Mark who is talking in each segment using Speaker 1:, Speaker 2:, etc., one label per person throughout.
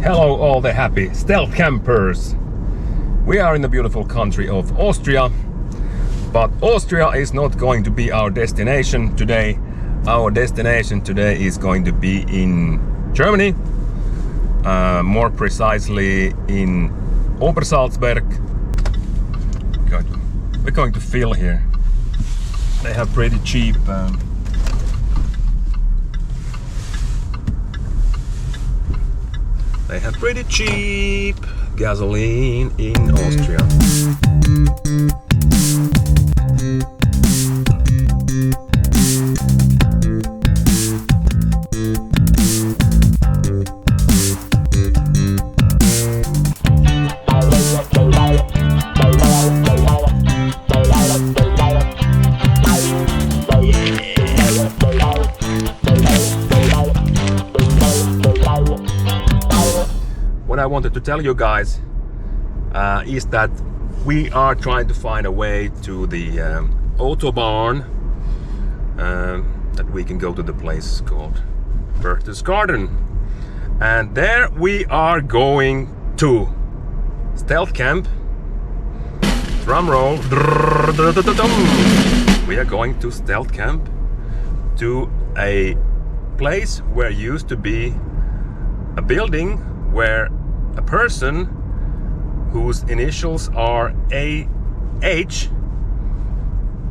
Speaker 1: Hello all the happy stealth campers. We are in the beautiful country of Austria, but Austria is not going to be our destination today. Our destination today is going to be in Germany, more precisely in Obersalzberg. We're going to fill here. They have pretty cheap gasoline in Austria. What I wanted to tell you guys is that we are trying to find a way to the Autobahn that we can go to the place called Berghof, and there we are going to stealth camp. Drum roll. We are going to stealth camp to a place where used to be a building where a person whose initials are AH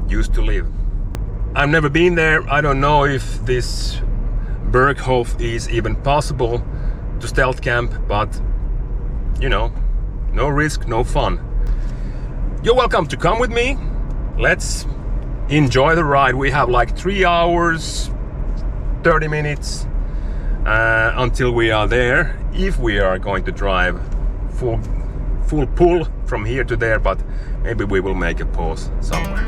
Speaker 1: used to live. I've never been there. I don't know if this Berghof is even possible to stealth camp, but you know, no risk, no fun. You're welcome to come with me. Let's enjoy the ride. We have like 3 hours, 30 minutes until we are there, if we are going to drive full pull from here to there, but maybe we will make a pause somewhere.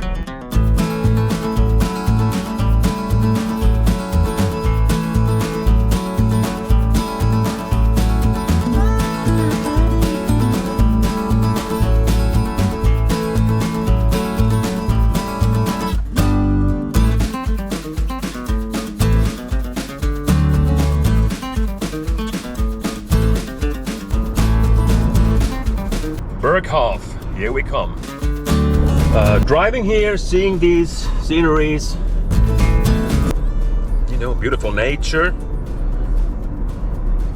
Speaker 1: Berghof, here we come. Driving here, seeing these sceneries, you know, beautiful nature.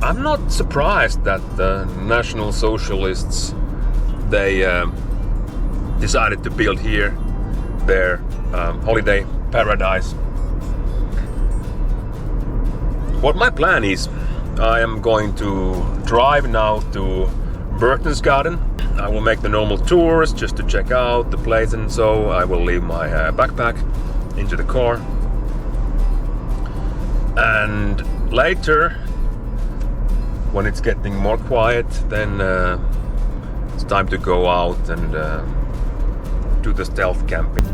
Speaker 1: I'm not surprised that the National Socialists, they decided to build here their holiday paradise. What my plan is, I am going to drive now to Berchtesgaden. I will make the normal tours just to check out the place, and so I will leave my backpack into the car. And later, when it's getting more quiet, then it's time to go out and do the stealth camping.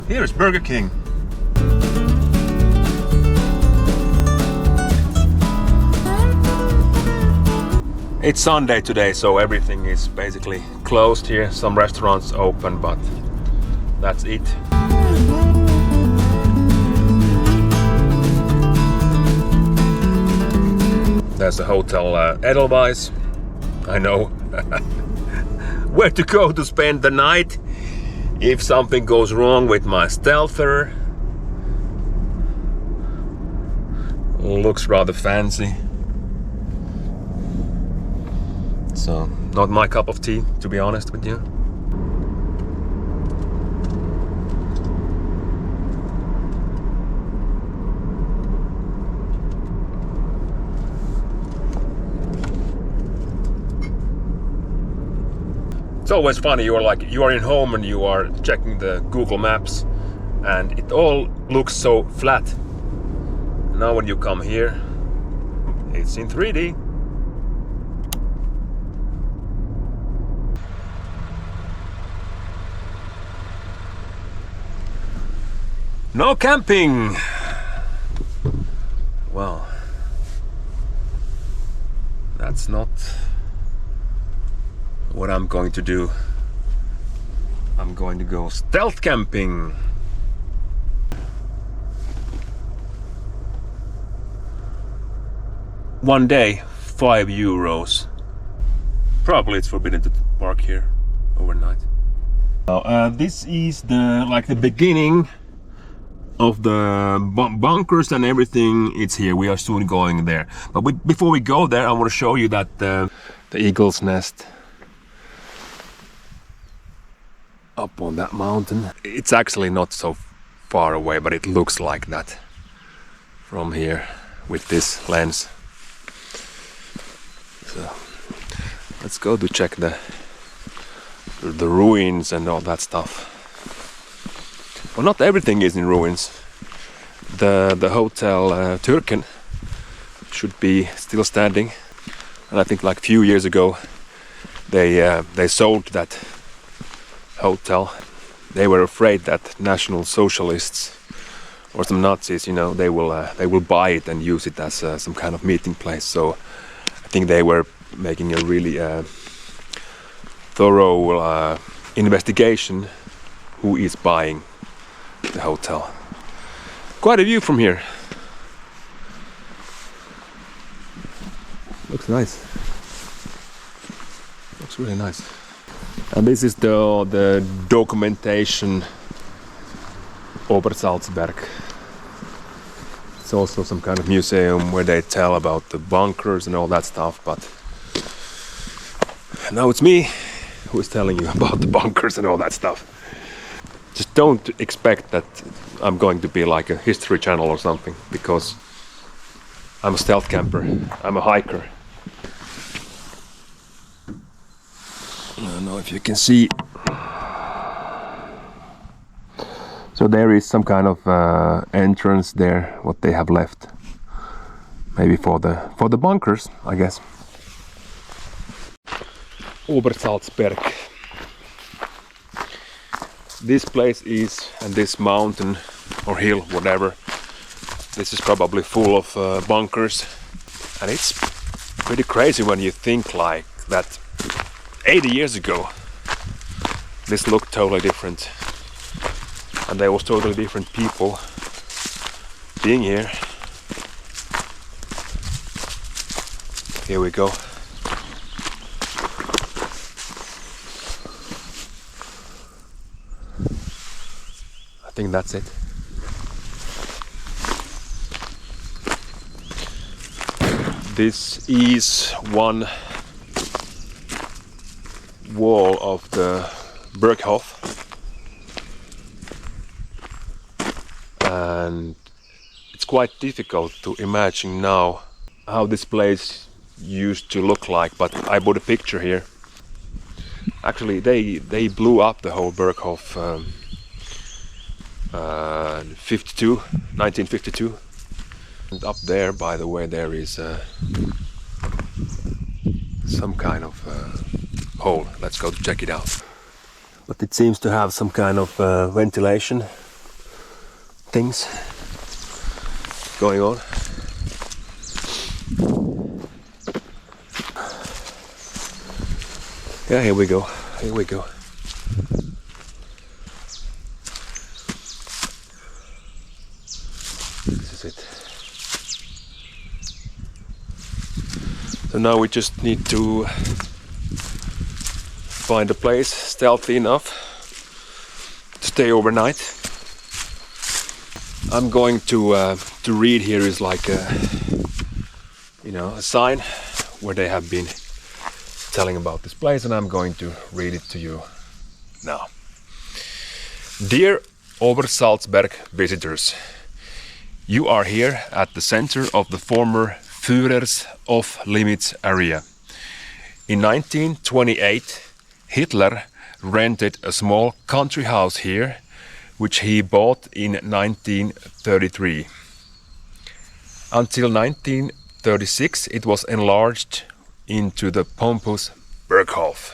Speaker 1: Here's Burger King. It's Sunday today, so everything is basically closed here. Some restaurants open, but that's it. There's the hotel Edelweiss. I know where to go to spend the night if something goes wrong with my stealther. Looks rather fancy. So, not my cup of tea, to be honest with you. It's always funny, you are in home and you are checking the Google Maps and it all looks so flat. Now when you come here, it's in 3D. No camping! Well, that's not what I'm going to do I'm going to go stealth camping. One day, €5. Probably it's forbidden to park here overnight. Now, this is the beginning of the bunkers and everything. It's here. We are soon going there. But before we go there, I want to show you that the eagle's nest up on that mountain. It's actually not so far away, but it looks like that from here with this lens. So let's go to check the ruins and all that stuff. Well, not everything is in ruins. The hotel Turken should be still standing, and I think like a few years ago they sold that hotel. They were afraid that National Socialists or some Nazis, you know, they will buy it and use it as some kind of meeting place. So I think they were making a really thorough investigation who is buying the hotel. Quite a view from here. Looks nice. Looks really nice. And this is the documentation Obersalzberg. It's also some kind of museum where they tell about the bunkers and all that stuff, but now it's me who is telling you about the bunkers and all that stuff. Just don't expect that I'm going to be like a history channel or something, because I'm a stealth camper, I'm a hiker. I don't know if you can see. So there is some kind of entrance there, what they have left. Maybe for the bunkers, I guess. Obersalzberg. This place is, and this mountain or hill, whatever, this is probably full of bunkers. And it's pretty crazy when you think like that 80 years ago this looked totally different. And there was totally different people being here. Here we go. I think that's it. This is one wall of the Berghof. And it's quite difficult to imagine now how this place used to look like, but I bought a picture here. Actually, they blew up the whole Berghof 1952. And up there, by the way, there is some kind of hole. Let's go to check it out. But it seems to have some kind of ventilation things going on. Yeah, here we go. Here we go. This is it. So now we just need to find a place stealthy enough to stay overnight. I'm going to read here is like a sign where they have been telling about this place, and I'm going to read it to you now. Dear Obersalzberg visitors, you are here at the center of the former Führers off-limits area. In 1928, Hitler rented a small country house here, which he bought in 1933. Until 1936, it was enlarged into the pompous Berghof.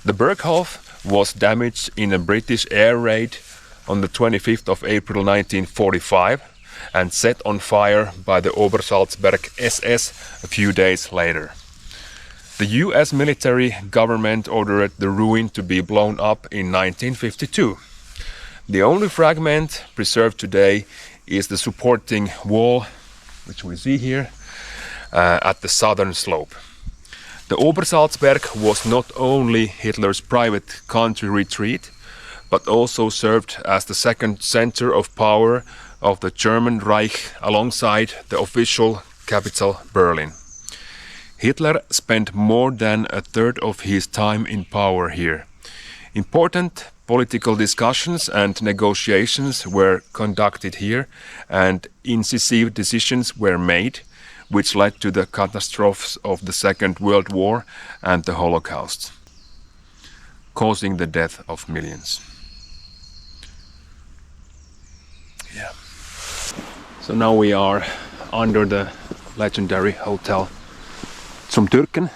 Speaker 1: The Berghof was damaged in a British air raid on the 25th of April 1945 and set on fire by the Obersalzberg SS a few days later. The US military government ordered the ruin to be blown up in 1952. The only fragment preserved today is the supporting wall, which we see here, at the southern slope. The Obersalzberg was not only Hitler's private country retreat, but also served as the second center of power of the German Reich alongside the official capital Berlin. Hitler spent more than a third of his time in power here. Important political discussions and negotiations were conducted here, and incisive decisions were made, which led to the catastrophes of the Second World War and the Holocaust, causing the death of millions. Yeah. So now we are under the legendary hotel Zum Türken.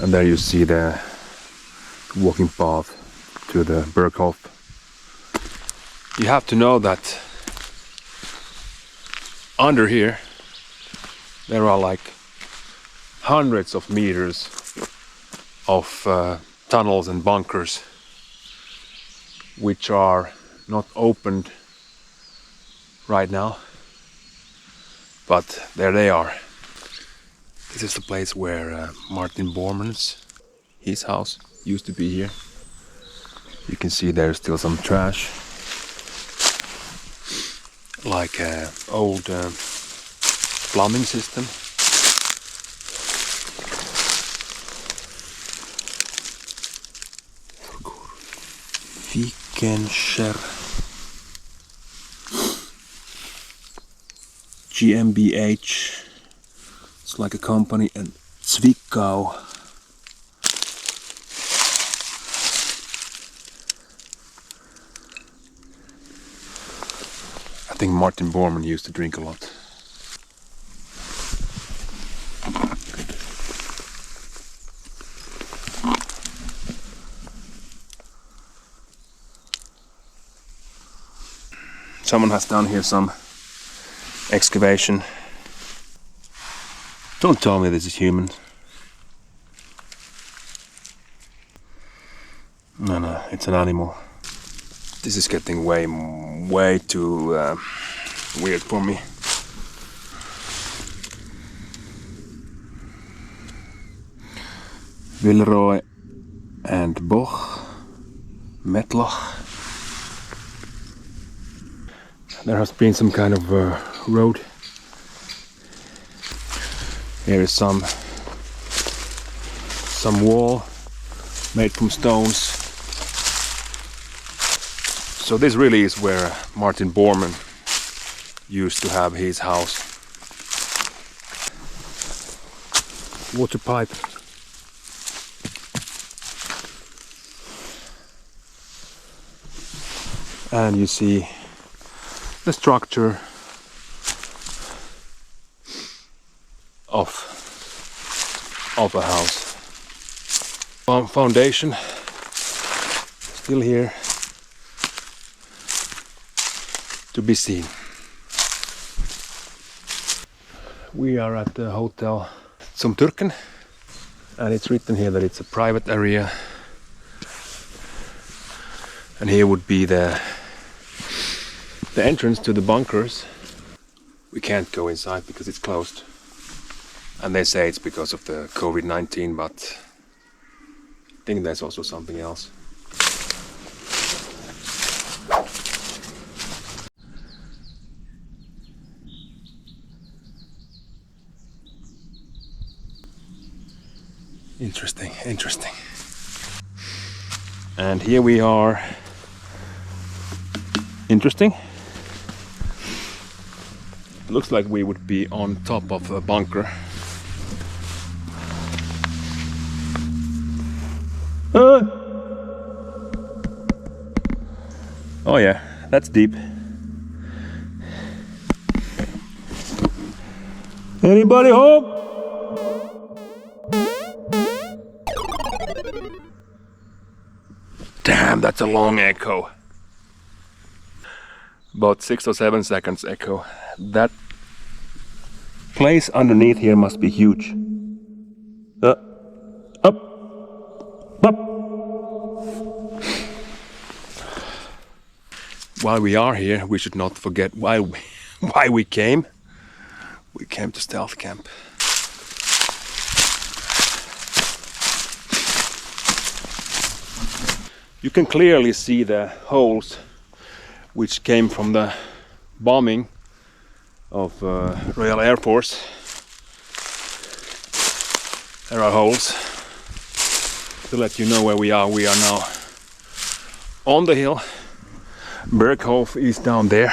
Speaker 1: And there you see the walking path to the Berghof. You have to know that under here there are like hundreds of meters of tunnels and bunkers which are not opened right now, but there they are. This is the place where Martin Bormann's, his house, used to be here. You can see there's still some trash, like an old plumbing system. Viking GmbH. It's like a company in Zwickau. I think Martin Bormann used to drink a lot. Someone has done here some excavation. Don't tell me this is human. No, it's an animal. This is getting way too weird for me. Villeroy and Boch, Metloch. There has been some kind of road. Here is some wall made from stones. So this really is where Martin Bormann used to have his house. Water pipe. And you see the structure of a house. Foundation still here to be seen. We are at the hotel Zum Türken, and it's written here that it's a private area, and here would be the entrance to the bunkers. We can't go inside because it's closed, and they say it's because of the COVID-19, but I think there's also something else. Interesting. And here we are. Interesting. Looks like we would be on top of a bunker. Oh yeah, that's deep. Anybody home? Damn, that's a long echo. About 6 or 7 seconds echo. That place underneath here must be huge. Up, up. While we are here, we should not forget why we came. We came to stealth camp. You can clearly see the holes which came from the bombing of Royal Air Force. There are holes to let you know where we are. We are now on the hill. Berghof is down there.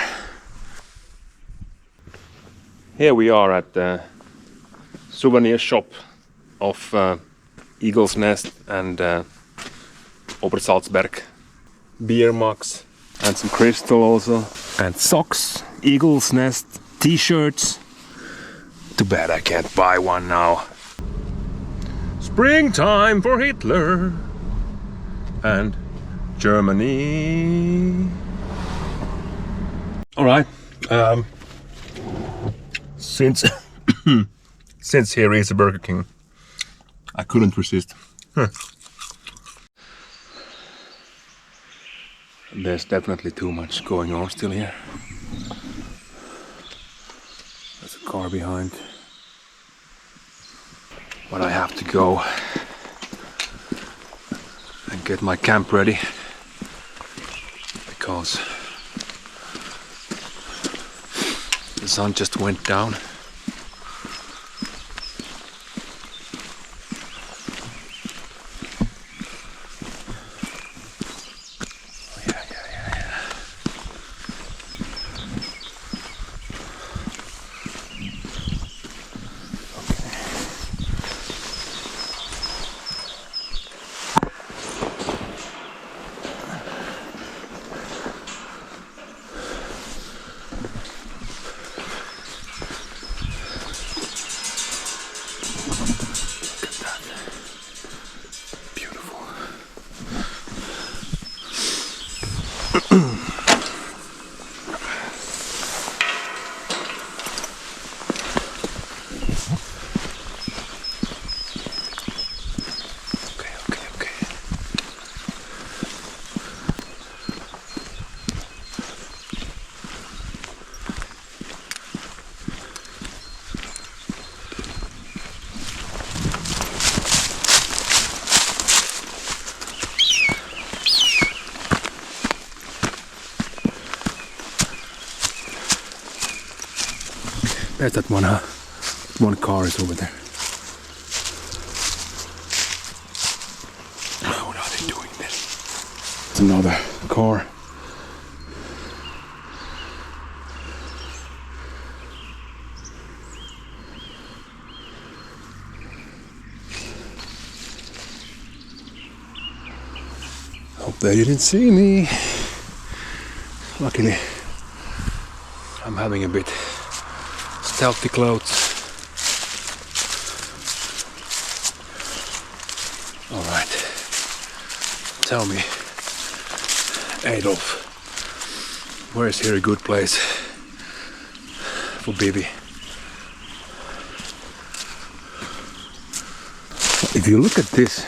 Speaker 1: Here we are at the souvenir shop of Eagle's Nest and Obersalzberg. Beer mugs and some crystal also. And socks, Eagle's Nest, t-shirts. Too bad I can't buy one now. Springtime for Hitler and Germany. All right. Since here is a Burger King, I couldn't resist. There's definitely too much going on still here. There's a car behind. But I have to go and get my camp ready because the sun just went down. There's that one, one car is over there. What are they doing there? It's another car. Hope they didn't see me. Luckily, I'm having a bit stealthy clothes. All right. Tell me, Adolf, where is here a good place for Bibi? If you look at this,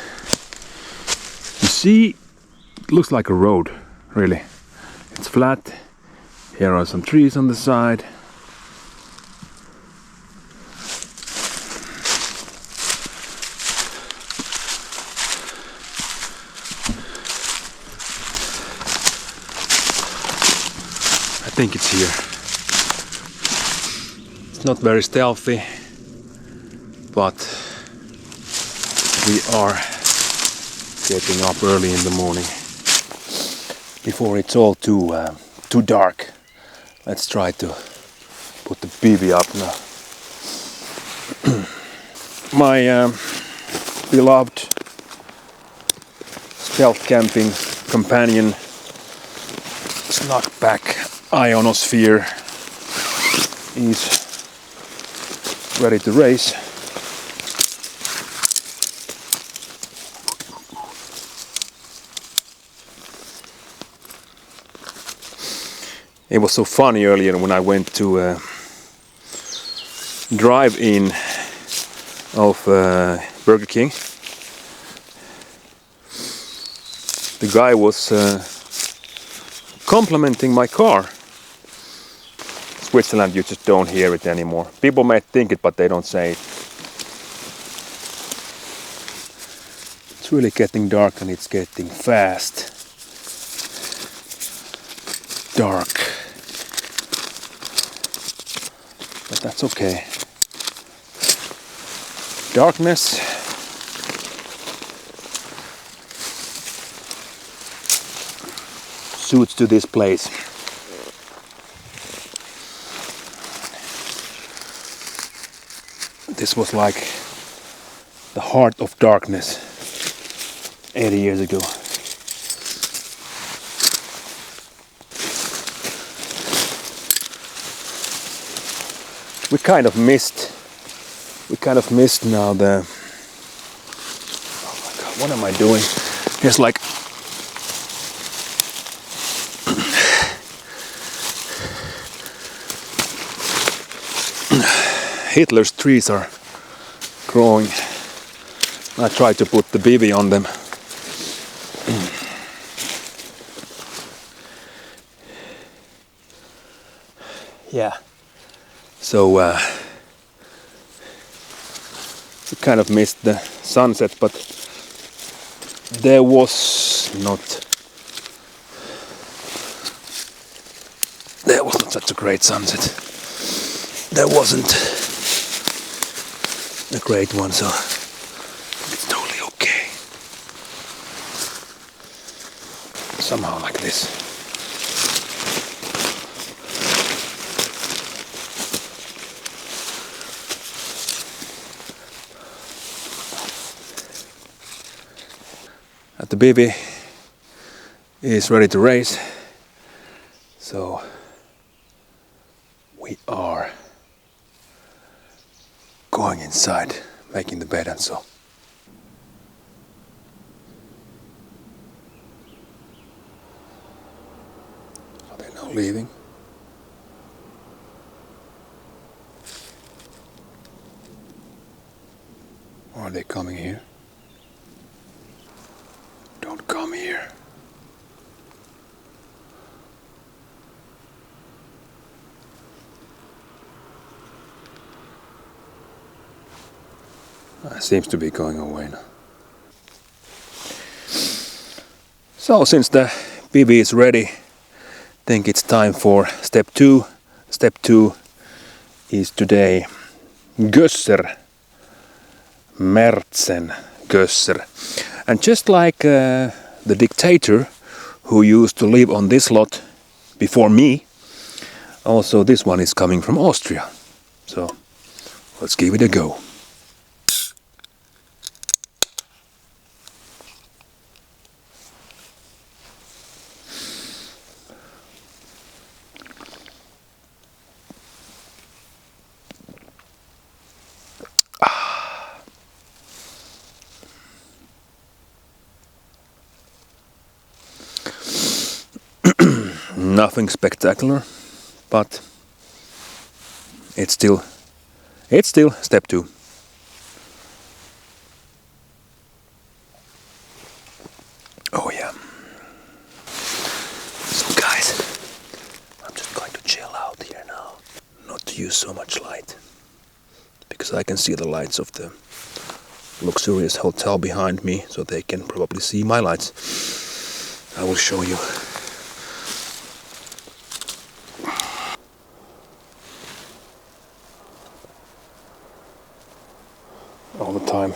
Speaker 1: you see, it looks like a road, really. It's flat. Here are some trees on the side. I think it's here. It's not very stealthy, but we are getting up early in the morning before it's all too dark. Let's try to put the BB up now. My beloved stealth camping companion snuck back ionosphere is ready to race. It was so funny earlier when I went to drive-in of Burger King. The guy was complimenting my car. Switzerland, you just don't hear it anymore. People may think it, but they don't say it. It's really getting dark and it's getting fast. Dark. But that's okay. Darkness suits to this place. This was like the heart of darkness 80 years ago. We kind of missed now the, oh my god, what am I doing? Here's like Hitler's trees are growing. I tried to put the BB on them. Yeah. So we kind of missed the sunset, but there was not such a great sunset. There wasn't a great one, so it's totally okay. Somehow like this. The baby is ready to race, so we are going inside, making the bed and so. Are they now leaving? Or are they coming here? Don't come here. Seems to be going away now. So since the BB is ready, I think it's time for step 2. Step 2 is today Gösser, Mertzen Gösser. And just like the dictator who used to live on this lot before me, also this one is coming from Austria. So let's give it a go. Nothing spectacular, but it's still step 2. Oh yeah. So guys, I'm just going to chill out here now, not to use so much light, because I can see the lights of the luxurious hotel behind me, so they can probably see my lights. I will show you. All the time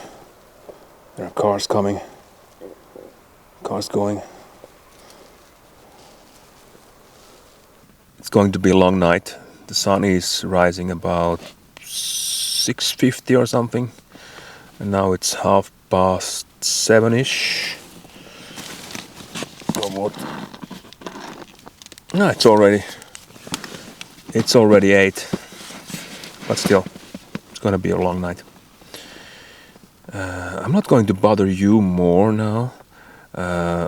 Speaker 1: there are cars coming, cars going. It's going to be a long night. The sun is rising about 6:50 or something, and now it's 7:30-ish. Or what? No, it's already 8, but still, it's going to be a long night. I'm not going to bother you more now.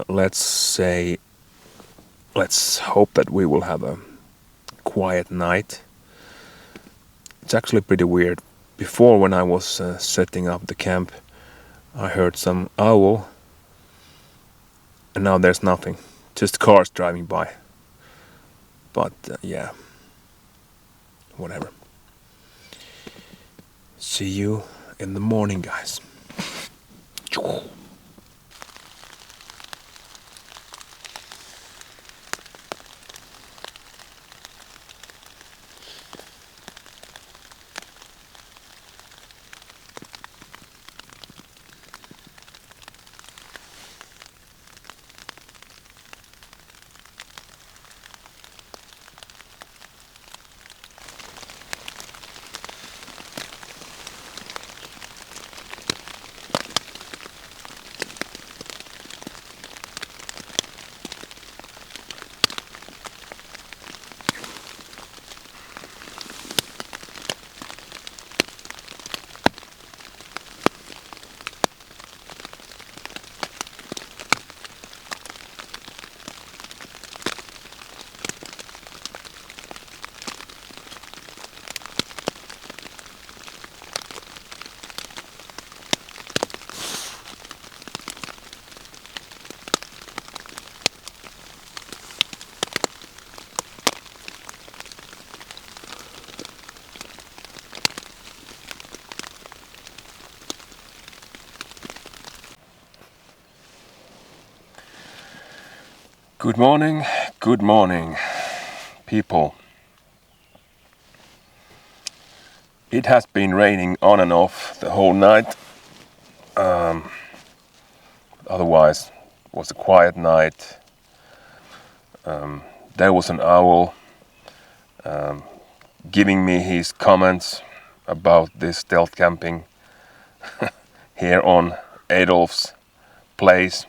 Speaker 1: Let's hope that we will have a quiet night. It's actually pretty weird. Before, when I was setting up the camp, I heard some owl, and now there's nothing, just cars driving by. But yeah, whatever. See you in the morning, guys. Good morning, people. It has been raining on and off the whole night. Otherwise, it was a quiet night. There was an owl giving me his comments about this stealth camping here on Adolf's place.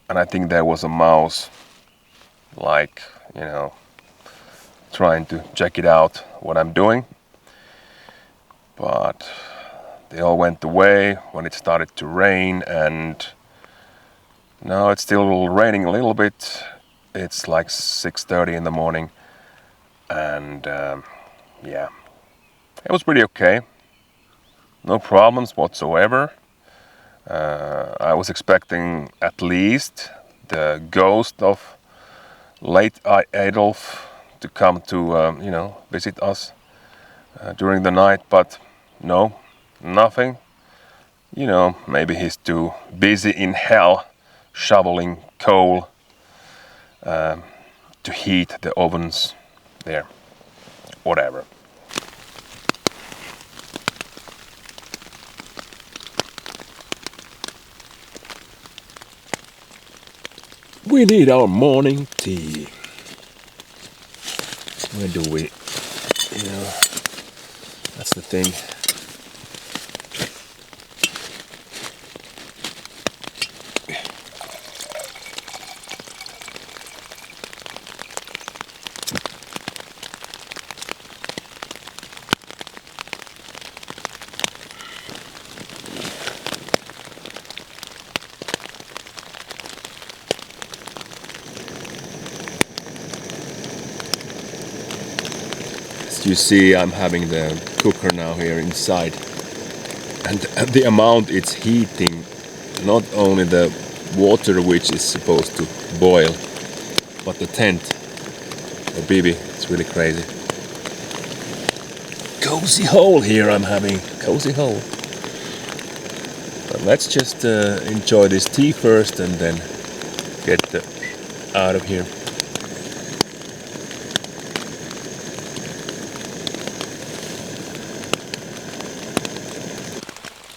Speaker 1: And I think there was a mouse, like, trying to check it out, what I'm doing. But they all went away when it started to rain, and now it's still raining a little bit. It's like 6:30 in the morning, and yeah, it was pretty okay. No problems whatsoever. I was expecting at least the ghost of late Adolf to come to visit us during the night, but no, nothing. Maybe he's too busy in hell shoveling coal to heat the ovens there. Whatever. We need our morning tea. Where do we, that's the thing. You see, I'm having the cooker now here inside, and the amount it's heating, not only the water which is supposed to boil, but the tent. Oh baby, it's really crazy. Cozy hole here I'm having, cozy hole. But let's just enjoy this tea first and then get out of here.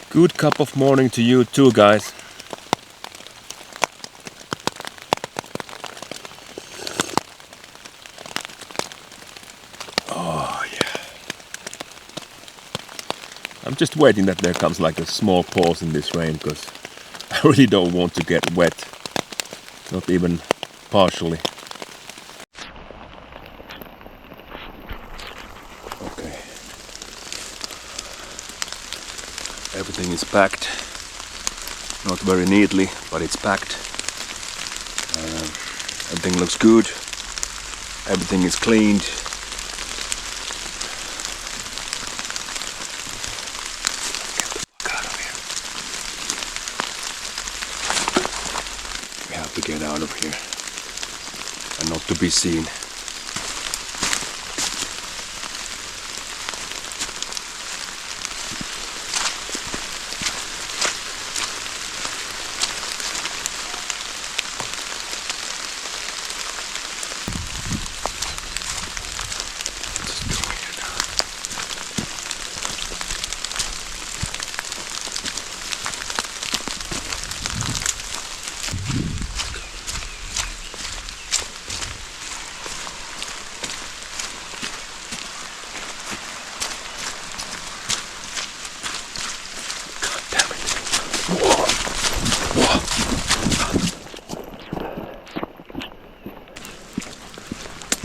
Speaker 1: Good cup of morning to you too, guys. Oh yeah. I'm just waiting that there comes like a small pause in this rain, because I really don't want to get wet. Not even partially. Okay. Everything is packed. Not very neatly, but it's packed. Everything looks good. Everything is cleaned. to get out of here and not to be seen.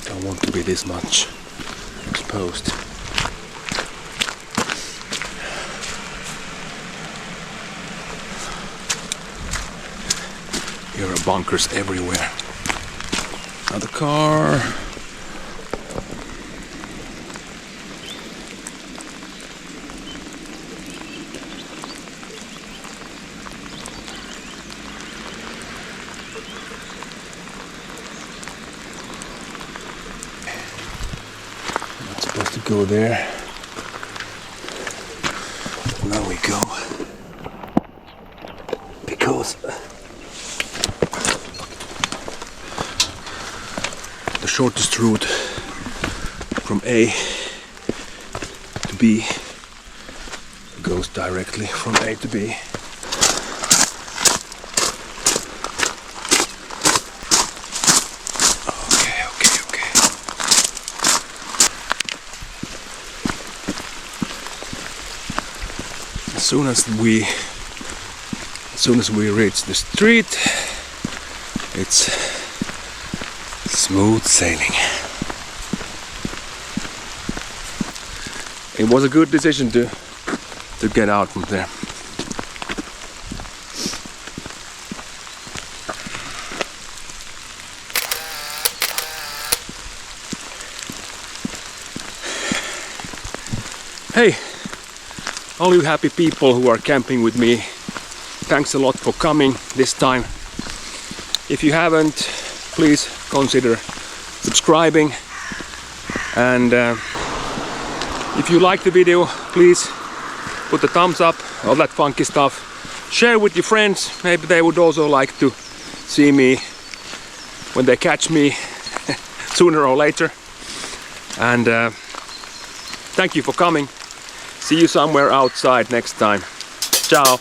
Speaker 1: Don't want to be this much exposed. Here are bunkers everywhere. Another car. Not supposed to go there. Now we go. Because the shortest route from A to B goes directly from A to B. Okay. As soon as we reach the street, it's smooth sailing. It was a good decision to get out from there. Hey, all you happy people who are camping with me, thanks a lot for coming this time. If you haven't, please consider subscribing, and if you like the video, please put a thumbs up, all that funky stuff. Share with your friends, maybe they would also like to see me when they catch me sooner or later. And thank you for coming. See you somewhere outside next time. Ciao.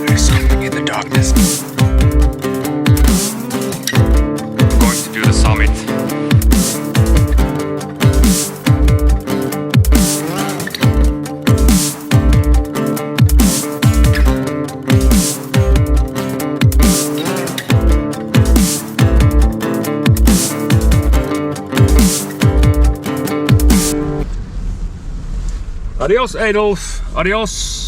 Speaker 1: There's something in the darkness. I'm going to do the summit. Adios, Adolf. Adios.